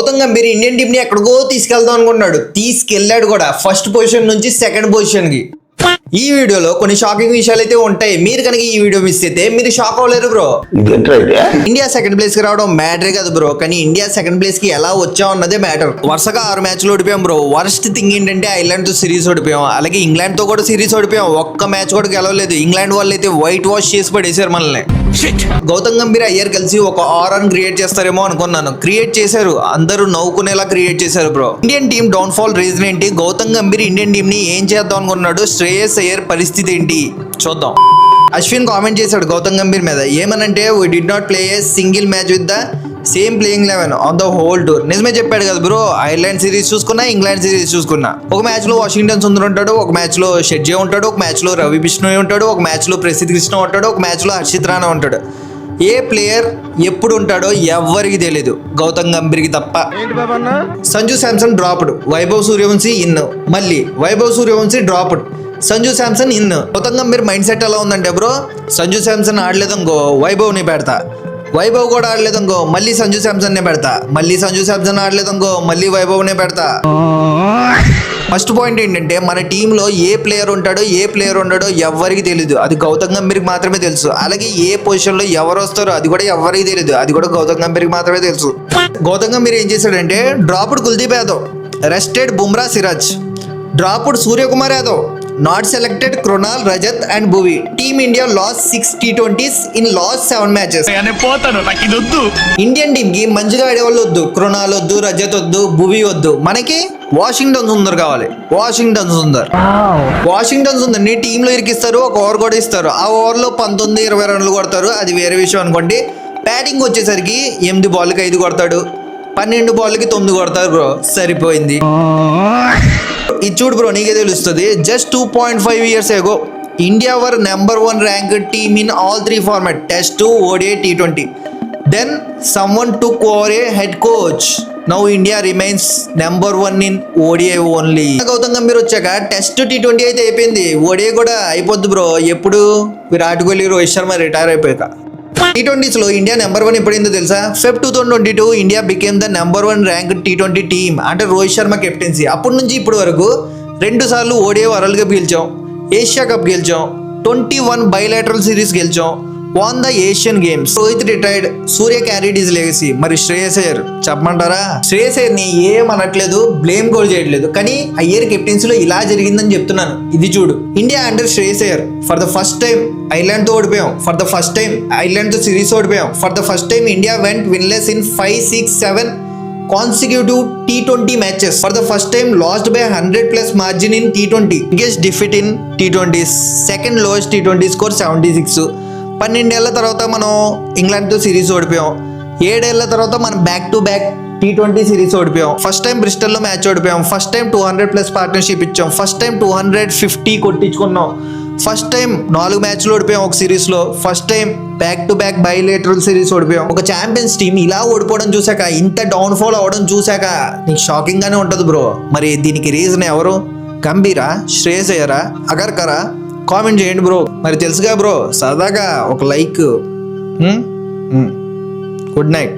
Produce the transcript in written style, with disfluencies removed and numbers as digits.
Gautam Gambhir Indian team ని ఎక్కడికో తీసుకెళ్దాం అనుకున్నాడు, తీసుకెళ్లాడు కూడా. ఫస్ట్ పొజిషన్ నుంచి సెకండ్ పొజిషన్ కి. ఈ వీడియోలో కొన్ని షాకింగ్ విషయాలు అయితే ఉంటాయి. మీరు కనుక ఈ వీడియో మిస్ అయితే మీరు షాక్ అవ్వలేరు బ్రో. ఇండియా సెకండ్ ప్లేస్ కి రావడం మ్యాటరే కదా బ్రో, కానీ ఇండియా సెకండ్ ప్లేస్ కి ఎలా వచ్చాం అన్నదే మ్యాటర్. వరుసగా 6 మ్యాచ్లు ఓడిపోయాం బ్రో. వర్స్ట్ థింగ్ ఏంటంటే ఐర్లాండ్ తో సిరీస్ ఓడిపోయాం, అలాగే ఇంగ్లాండ్ తో కూడా సిరీస్ ఓడిపోయాం. ఒక్క మ్యాచ్ కూడా గెలవలేదు. ఇంగ్లాండ్ వాళ్ళు అయితే వైట్ వాష్ చేసి పడేశారు మనల్ని. గౌతమ్ గంభీర్ అయ్యర్ కలిసి ఒక ఆరాన్ క్రియేట్ చేస్తారేమో అనుకున్నాను. క్రియేట్ చేశారు, అందరూ నవ్వుకునేలా క్రియేట్ చేశారు bro. Indian team down fall reason ఏంటి? గౌతమ్ గంభీర్ ఇండియన్ టీమ్ ని ఏం చేద్దాం అనుకున్నాడు? శ్రేయస్ అయ్యర్ పరిస్థితి ఏంటి చూద్దాం. అశ్విన్ కామెంట్ చేశాడు గౌతమ్ గంభీర్ మీద. ఏమనంటే we did not play a single match with the same playing 11 on the whole tour. నిజమే చెప్పాడు కదా బ్రో. ఐర్లాండ్ సిరీస్ చూసుకున్నా, ఇంగ్లాండ్ సిరీస్ చూసుకున్నా, ఒక మ్యాచ్ లో వాషింగ్టన్ సుందర్ ఉంటాడు, ఒక మ్యాచ్ లో షెడ్జే ఉంటాడు, ఒక మ్యాచ్ లో రవి బిష్ణోయ్ ఉంటాడు, ఒక మ్యాచ్ లో ప్రసిద్ధ్ కృష్ణ ఉంటాడు, ఒక మ్యాచ్ లో హర్షిత్ రాణా ఉంటాడు. ఏ ప్లేయర్ ఎప్పుడు ఉంటాడో ఎవ్వరికి తెలియదు, గౌతమ్ గంభీర్కి తప్ప. సంజు శాంసన్ డ్రాప్డ్, వైభవ్ సూర్యవంశీ ఇన్, మళ్ళీ Vaibhav Suryavanshi dropped, Sanju Samson in. Gautam Gambhir mindset ఎలా ఉందంటే బ్రో, సంజు శాంసన్ ఆడలేదనుకో వైభవ్ని పెడతా, వైభవ్ కూడా ఆడలేదనుకో మళ్ళీ సంజు శాంసన్ నే పెడతా, మళ్ళీ సంజు శాంసన్ ఆడలేదనుకో మళ్ళీ వైభవ్ నే పెడతా. ఫస్ట్ పాయింట్ ఏంటంటే మన టీంలో ఏ ప్లేయర్ ఉంటాడో ఏ ప్లేయర్ ఉంటాడో ఎవరికి తెలియదు, అది గౌతమ్ గంభీర్కి మాత్రమే తెలుసు. అలాగే ఏ పొజిషన్లో ఎవరు వస్తారో అది కూడా ఎవరికి తెలియదు, అది కూడా గౌతమ్ గంభీర్కి మాత్రమే తెలుసు. గౌతమ్ గంభీర్ ఏం చేశాడంటే dropped Kuldeep Yadav, rested Bumrah Siraj, dropped Suryakumar Yadav, not selected Krunal, Rajat and Bhuvi. Team India lost 6 T20s in last 7 matches. Indian team కి మంచిగా ఆడేవాళ్ళు వద్దు, కృణాల్ వద్దు, రజత్ వద్దు, భువి వద్దు, మనకి వాషింగ్టన్ సుందర్ కావాలి. వాషింగ్టన్ సుందర్ ని టీమ్ లో ఇరికిస్తారు, ఒక ఓవర్ కూడా ఇస్తారు. ఆ ఓవర్ లో 19-20 రన్లు కొడతారు, అది వేరే విషయం అనుకోండి. బ్యాటింగ్ వచ్చేసరికి 8 బాల్కి 5 కొడతాడు, 12 బాల్కి 9 కొడతారు బ్రో, సరిపోయింది. ఇది చూడు బ్రో, నీకే తెలుస్తుంది. Just 2.5 years ago India were number 1 ranked team in all 3 format, test, ODI, T20. Then someone took over a head coach. Now India remains number 1 in ODI only. Gautam Gambhir వచ్చాక test, T20 అయితే అయిపోయింది, ODI కూడా అయిపోద్ది bro. ఎప్పుడు? Virat Kohli, Rohit Sharma retire అయిపోయాక. T20s లో India number 1 ఎప్పుడైందో తెలుసా? Feb 2022 India became the number 1 ranked T20 team, అంటే రోహిత్ శర్మ కెప్టెన్సీ. అప్పటి నుంచి ఇప్పటి వరకు 2 సార్లు ODI వరల్డ్ కప్ గెలిచాం, ఏషియా కప్ గెలిచాం, 21 బైలాటరల్ సిరీస్ గెలిచాం, won the Asian games. Rohit retired, Surya carried his legacy. మరి శ్రేయస్ అయ్యర్ చెప్పమంటారా? శ్రేయస్ అయ్యర్ ని ఏం అనట్లేదు, బ్లేమ్ కూడా చేయట్లేదు, కానీ అయ్యర్ కెప్టెన్సీలో ఇలా జరిగిందని చెప్తున్నాను. ఇది చూడు, India under Shreyas Iyer for the first time Ireland తో ఓడిపోయాం, for the first time Ireland తో సిరీస్ ఓడిపోయాం, for the first time India went winless in 5, 6, 7 consecutive T20 matches. For the first time lost by 100+ margin in T20. Biggest defeat in T20s. Second lowest T20 score 76. 12 ఏళ్ల తర్వాత మనం England తో series ఓడిపోయాం. 7 ఏళ్ల తర్వాత మనం back to back T20 series ఓడిపోయాం. First time Bristol లో match ఓడిపోయాం. ఫస్ట్ టైం 200+ పార్ట్నర్షిప్ ఇచ్చాం. ఫస్ట్ టైం 250 కొట్టించుకున్నాం. ఫస్ట్ టైం 4 మ్యాచ్లు ఓడిపోయాం ఒక సిరీస్ లో. First time back to back bilateral series ఓడిపోయాం. ఒక ఛాంపియన్స్ టీమ్ ఇలా ఓడిపోవడం చూసాక, ఇంత డౌన్ ఫాల్ అవడం చూసాక నీకు షాకింగ్ గానే ఉంటది బ్రో. మరి దీనికి రీజన్ ఎవరు? గంభీరా, శ్రేయస్ అయ్యరా, అగర్కరా? కామెంట్ చేయండి బ్రో. మరి తెలుసుగా బ్రో, సరదాగా ఒక లైక్. Good night.